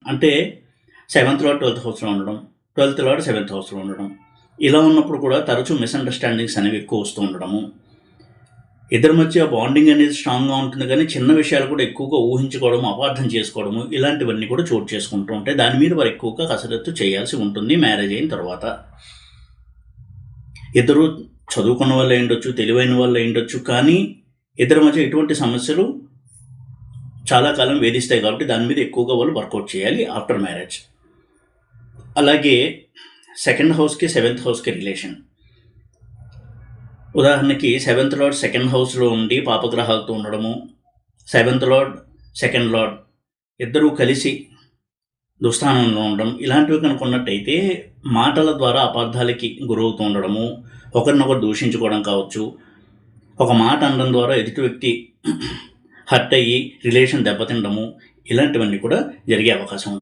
అంటే seventh lord 12th హౌస్‌లో ఉండడం, 12th లార్డ్ 7th హౌస్‌లో ఉండడం. ఇలా ఉన్నప్పుడు కూడా తరచూ మిస్‌అండర్‌స్టాండింగ్స్ అనేవి ఎక్కువ వస్తూ ఉండడము. ఇద్దరి మధ్య బాండింగ్ అనేది స్ట్రాంగ్‌గా ఉంటుంది కానీ, చిన్న విషయాలు కూడా ఎక్కువగా ఊహించుకోవడం, అపార్థం చేసుకోవడము ఇలాంటివన్నీ కూడా చోటు చేసుకుంటూ ఉంటాయి. దాని మీద వారు ఎక్కువగా కసరత్తు చేయాల్సి ఉంటుంది మ్యారేజ్ అయిన తర్వాత. ఇద్దరు చదువుకున్న వాళ్ళే అయ్యుండొచ్చు, తెలివైన వాళ్ళే అయ్యుండొచ్చు. కానీ ఇద్దరి మధ్య ఎటువంటి సమస్యలు చాలా కాలం వేధిస్తాయి కాబట్టి దాని మీద ఎక్కువగా వాళ్ళు వర్కౌట్ చేయాలి ఆఫ్టర్ మ్యారేజ్. అలాగే సెకండ్ హౌస్‌కి, 7th హౌస్‌కి రిలేషన్. ఉదాహరణకి 7th లార్డ్ 2nd హౌస్‌లో ఉండి పాపగ్రహాలతో ఉండడము, 7th లార్డ్, 2nd లార్డ్ ఇద్దరూ కలిసి దుస్థానంలో ఉండడం ఇలాంటివి కనుక ఉన్నట్టయితే మాటల ద్వారా అపార్థాలకి గురవుతూ ఉండడము, ఒకరినొకరు దూషించుకోవడం కావచ్చు, ఒక మాట అనడం ద్వారా ఎదుటి వ్యక్తి హర్ట్ అయ్యి రిలేషన్ దెబ్బతినడము ఇలాంటివన్నీ కూడా జరిగే అవకాశం ఉంది.